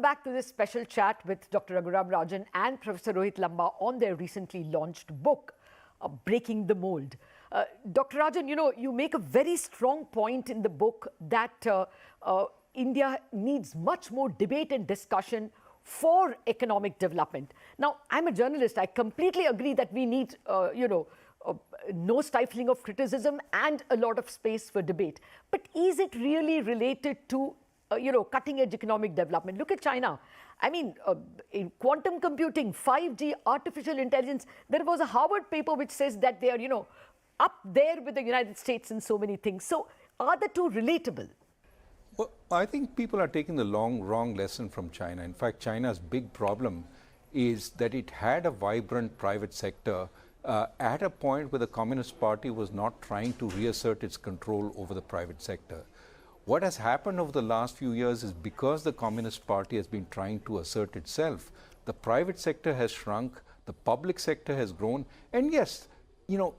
back to this special chat with Dr. Raghuram Rajan and Professor Rohit Lamba on their recently launched book, Breaking the Mould. Dr. Rajan, you make a very strong point in the book that India needs much more debate and discussion for economic development. Now, I'm a journalist. I completely agree that we need, no stifling of criticism and a lot of space for debate. But is it really related to cutting-edge economic development? Look at China. I mean, in quantum computing, 5G, artificial intelligence, there was a Harvard paper which says that they are, up there with the United States in so many things. So are the two relatable? Well, I think people are taking the wrong lesson from China. In fact, China's big problem is that it had a vibrant private sector at a point where the Communist Party was not trying to reassert its control over the private sector. What has happened over the last few years is because the Communist Party has been trying to assert itself, the private sector has shrunk, the public sector has grown, and yes,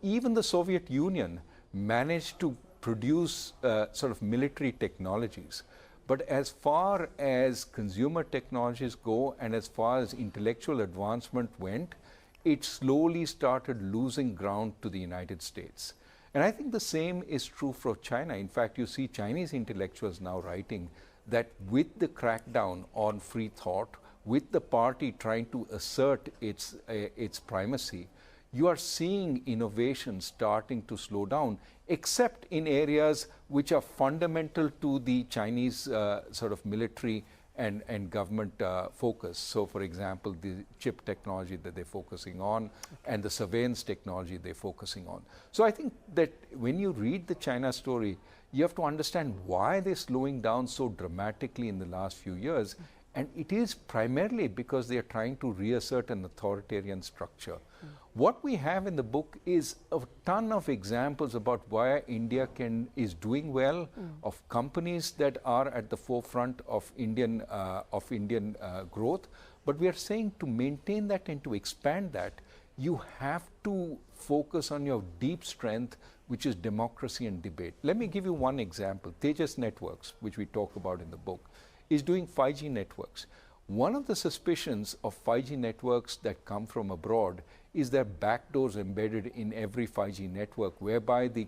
even the Soviet Union managed to produce sort of military technologies. But as far as consumer technologies go and as far as intellectual advancement went, it slowly started losing ground to the United States. And I think the same is true for China. In fact, you see Chinese intellectuals now writing that with the crackdown on free thought, with the party trying to assert its primacy, you are seeing innovation starting to slow down, except in areas which are fundamental to the Chinese sort of military and government focus. So, for example, the chip technology that they're focusing on and the surveillance technology they're focusing on. So I think that when you read the China story, you have to understand why they're slowing down so dramatically in the last few years. And it is primarily because they are trying to reassert an authoritarian structure. What we have in the book is a ton of examples about why India is doing well, of companies that are at the forefront of Indian growth. But we are saying to maintain that and to expand that, you have to focus on your deep strength, which is democracy and debate. Let me give you one example. Tejas Networks, which we talk about in the book, is doing 5G networks. One of the suspicions of 5G networks that come from abroad is there are backdoors embedded in every 5G network, whereby the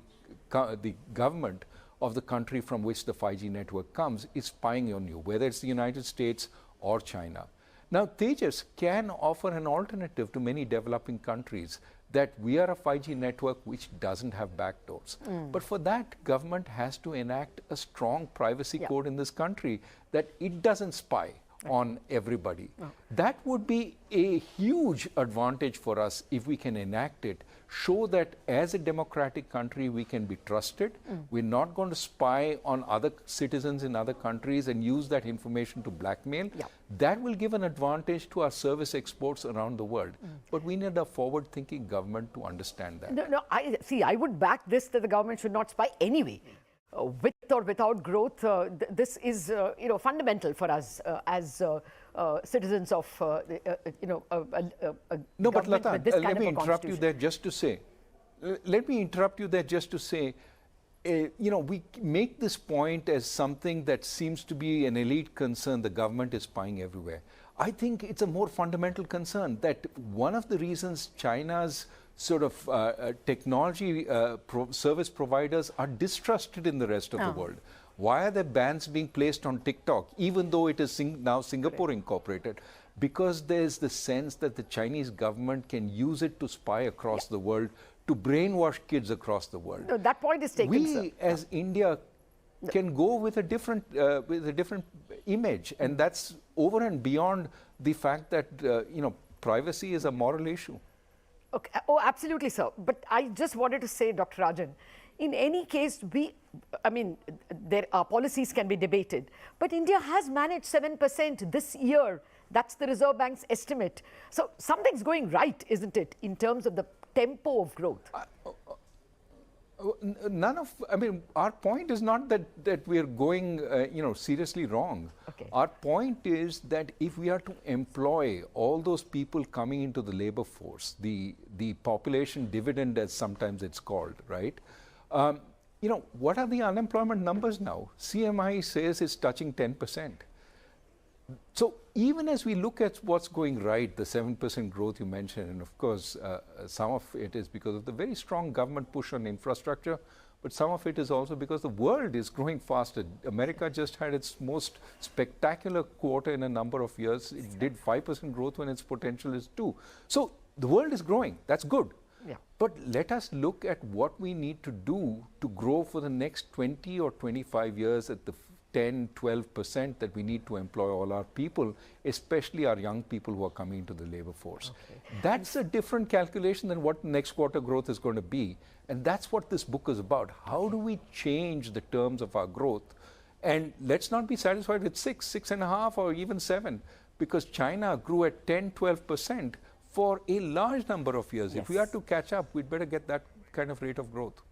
government of the country from which the 5G network comes is spying on you, whether it's the United States or China. Now, Tejas can offer an alternative to many developing countries, that we are a 5G network which doesn't have backdoors. But for that, government has to enact a strong privacy code in this country that it doesn't spy on everybody. That would be a huge advantage for us if we can enact it, show that as a democratic country we can be trusted. We're not going to spy on other citizens in other countries and use that information to blackmail. That will give an advantage to our service exports around the world. But we need a forward-thinking government to understand that. I would back this, that the government should not spy anyway. With or without growth, this is fundamental for us as citizens of No, but Latha, let me interrupt you there just to say. We make this point as something that seems to be an elite concern. The government is spying everywhere. I think it's a more fundamental concern that one of the reasons China's sort of technology service providers are distrusted in the rest of the world. Why are there bans being placed on TikTok, even though it is now Singapore incorporated? Because there's the sense that the Chinese government can use it to spy across the world, to brainwash kids across the world. No, that point is taken, sir. We, as India, can go with a different image, and that's over and beyond the fact that privacy is a moral issue. Okay. Oh, absolutely, sir. But I just wanted to say, Dr. Rajan, in any case, our policies can be debated, but India has managed 7% this year. That's the Reserve Bank's estimate. So something's going right, isn't it, in terms of the tempo of growth? Our point is not that we are going, seriously wrong. Okay. Our point is that if we are to employ all those people coming into the labor force, the population dividend, as sometimes it's called, right? What are the unemployment numbers now? CMI says it's touching 10%. So even as we look at what's going right, the 7% growth you mentioned, and of course, some of it is because of the very strong government push on infrastructure, but some of it is also because the world is growing faster. America just had its most spectacular quarter in a number of years. It did 5% growth when its potential is 2. So the world is growing. That's good. Yeah. But let us look at what we need to do to grow for the next 20 or 25 years at the 10, 12% that we need to employ all our people, especially our young people who are coming into the labor force. Okay. That's a different calculation than what next quarter growth is going to be. And that's what this book is about. How do we change the terms of our growth? And let's not be satisfied with 6, 6.5, or even 7, because China grew at 10, 12% for a large number of years. Yes. If we are to catch up, we'd better get that kind of rate of growth.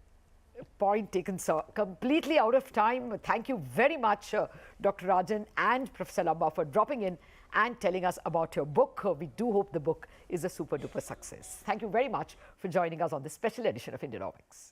Point taken, sir. Completely out of time. Thank you very much, Dr. Rajan and Professor Lamba, for dropping in and telling us about your book. We do hope the book is a super duper success. Thank you very much for joining us on this special edition of Indianomics.